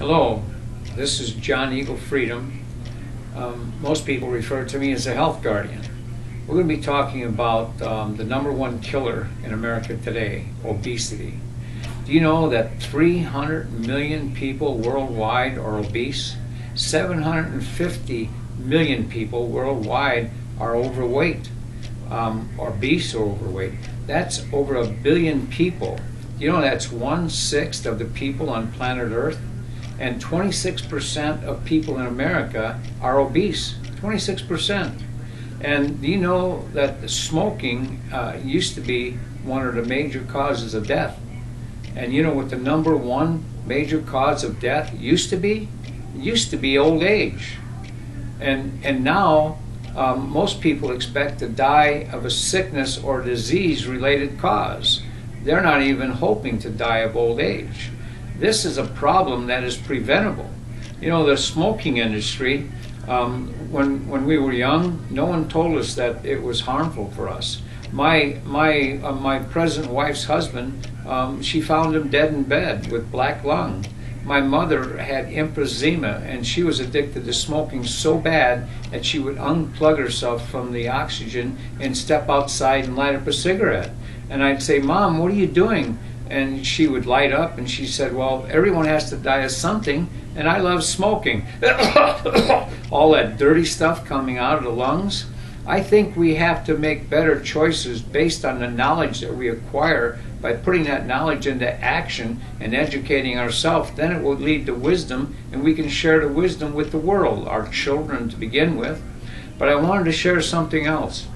Hello, this is John Eagle Freedom. Most people refer to me as a health guardian. We're going to be talking about the #1 killer in America today, obesity. Do you know that 300 million people worldwide are obese? 750 million people worldwide are overweight, obese or overweight. That's over 1 billion people. You know that's 1/6 of the people on planet Earth, and 26% of people in America are obese. 26%. And do you know that smoking used to be one of the major causes of death? And you know what the #1 major cause of death used to be? It used to be old age. And now most people expect to die of a sickness or disease related cause. They're not even hoping to die of old age. This is a problem that is preventable. You know, the smoking industry, when we were young, no one told us that it was harmful for us. My present wife's husband, she found him dead in bed with black lung. My mother had emphysema, and she was addicted to smoking so bad that she would unplug herself from the oxygen and step outside and light up a cigarette. And I'd say, "Mom, what are you doing?" And she would light up, and she said, "Well, everyone has to die of something, and I love smoking." All that dirty stuff coming out of the lungs. I think we have to make better choices based on the knowledge that we acquire. By putting that knowledge into action and educating ourselves, then it will lead to wisdom, and we can share the wisdom with the world, our children to begin with. But I wanted to share something else.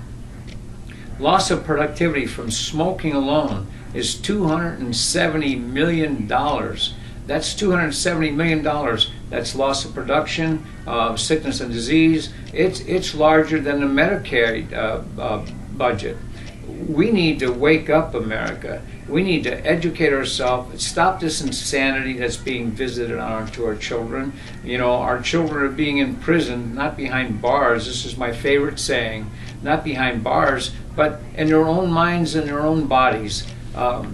Loss of productivity from smoking alone is $270 million. That's $270 million. That's loss of production, sickness and disease. It's larger than the Medicare budget. We need to wake up, America. We need to educate ourselves, stop this insanity that's being visited on to our children. You know, our children are being imprisoned, not behind bars. This is my favorite saying, not behind bars, but in their own minds and their own bodies.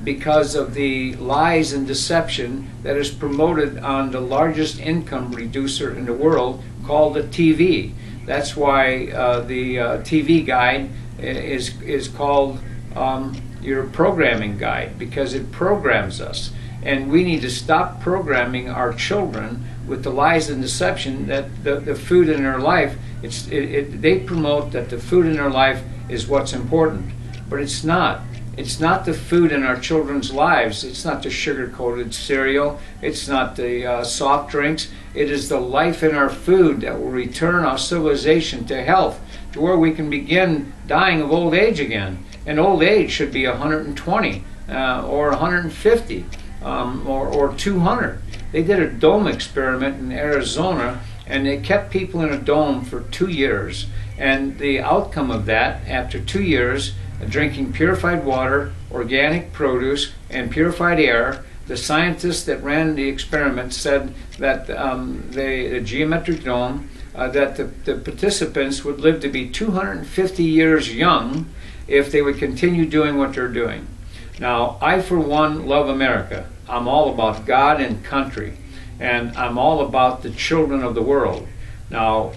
Because of the lies and deception that is promoted on the largest income reducer in the world, called the TV. That's why the TV guide is called your programming guide, because it programs us. And we need to stop programming our children with the lies and deception that the food in their life, they promote that the food in their life is what's important, but it's not. It's not the food in our children's lives. It's not the sugar-coated cereal. It's not the soft drinks. It is the life in our food that will return our civilization to health, to where we can begin dying of old age again. And old age should be 120 or 150 or 200. They did a dome experiment in Arizona, and they kept people in a dome for 2 years. And the outcome of that, after 2 years, drinking purified water, organic produce, and purified air, the scientists that ran the experiment said that the geometric dome, that the participants would live to be 250 years young if they would continue doing what they're doing. Now, I, for one, love America. I'm all about God and country, and I'm all about the children of the world. Now,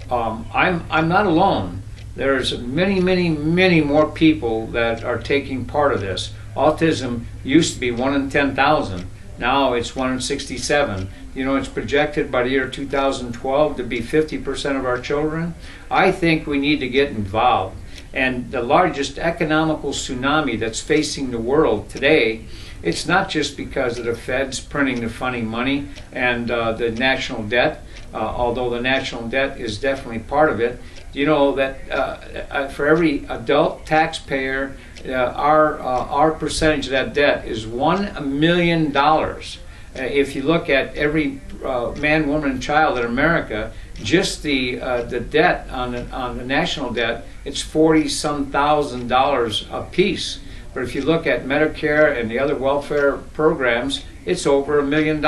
I'm not alone. There's many, many, many more people that are taking part of this. Autism used to be 1 in 10,000. Now it's 1 in 67. You know, it's projected by the year 2012 to be 50% of our children. I think we need to get involved. And the largest economical tsunami that's facing the world today, it's not just because of the feds printing the funny money and the national debt, although the national debt is definitely part of it. You know that for every adult taxpayer, our percentage of that debt is $1 million. If you look at every man, woman, and child in America, just the debt on the national debt, it's $40-some thousand a piece. But if you look at Medicare and the other welfare programs, it's over $1 million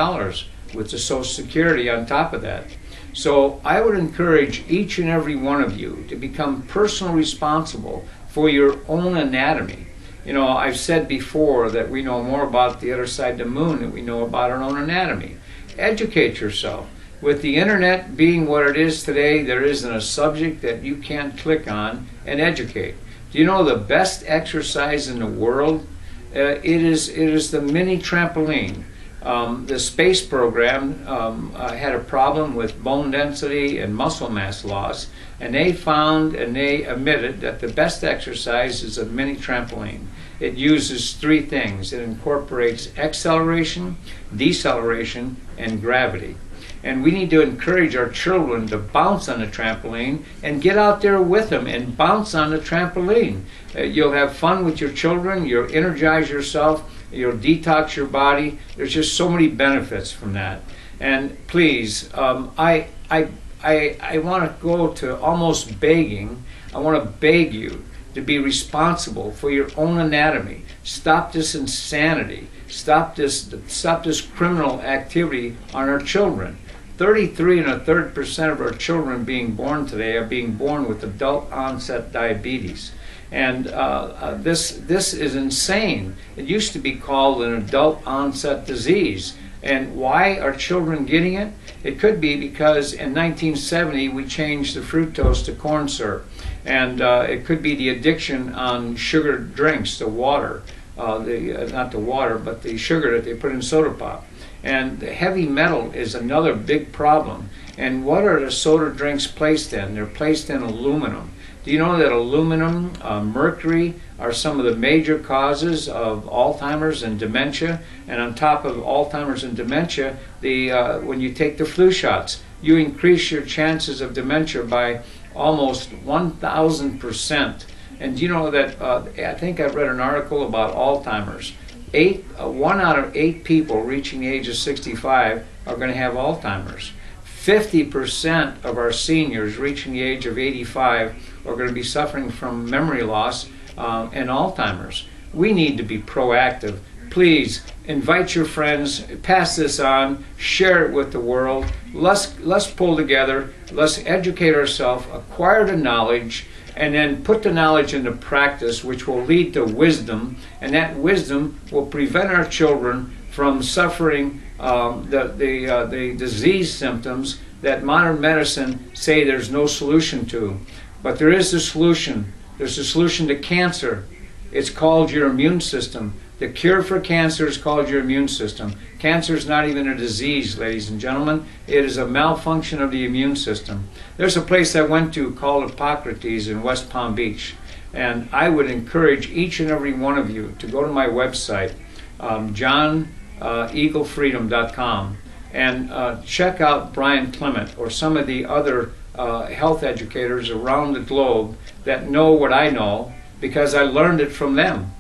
with the Social Security on top of that. So I would encourage each and every one of you to become personally responsible for your own anatomy. You know, I've said before that we know more about the other side of the moon than we know about our own anatomy. educate yourself. With the internet being what it is today, there isn't a subject that you can't click on and educate. Do you know the best exercise in the world? It is the mini trampoline. The space program had a problem with bone density and muscle mass loss, and they found and they admitted that the best exercise is a mini trampoline. It uses three things. It incorporates acceleration, deceleration, and gravity. And we need to encourage our children to bounce on the trampoline and get out there with them and bounce on the trampoline. You'll have fun with your children, you'll energize yourself, you'll detox your body. There's just so many benefits from that. And please, I want to go to almost begging. I want to beg you to be responsible for your own anatomy. Stop this insanity. Stop this criminal activity on our children. 33 1/3% of our children being born today are being born with adult onset diabetes. And this is insane. It used to be called an adult onset disease. And why are children getting it? It could be because in 1970 we changed the fructose to corn syrup. And it could be the addiction on sugar drinks, the water, not the water, but the sugar that they put in soda pop. And the heavy metal is another big problem. And what are the soda drinks placed in? They're placed in aluminum. Do you know that aluminum, mercury are some of the major causes of Alzheimer's and dementia? And on top of Alzheimer's and dementia, when you take the flu shots, you increase your chances of dementia by almost 1,000%. And you know that, I think I read an article about Alzheimer's. 1 out of 8 people reaching the age of 65 are going to have Alzheimer's. 50% of our seniors reaching the age of 85 are going to be suffering from memory loss and Alzheimer's. We need to be proactive. Please invite your friends, pass this on, share it with the world. Let's pull together, let's educate ourselves, acquire the knowledge, and then put the knowledge into practice, which will lead to wisdom, and that wisdom will prevent our children from suffering the disease symptoms that modern medicine say there's no solution to. But there is a solution. There's a solution to cancer. It's called your immune system. The cure for cancer is called your immune system. Cancer is not even a disease, ladies and gentlemen. It is a malfunction of the immune system. There's a place I went to called Hippocrates in West Palm Beach. And I would encourage each and every one of you to go to my website, johneaglefreedom.com, and check out Brian Clement or some of the other health educators around the globe that know what I know because I learned it from them.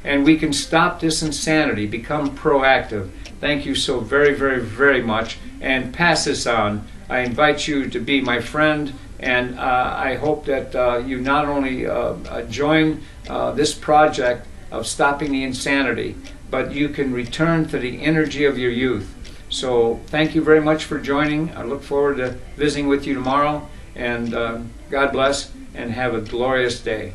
And we can stop this insanity, become proactive. Thank you so very, very, very much. And pass this on. I invite you to be my friend, and I hope that you not only join this project of stopping the insanity, but you can return to the energy of your youth. So thank you very much for joining. I look forward to visiting with you tomorrow, and God bless, and have a glorious day.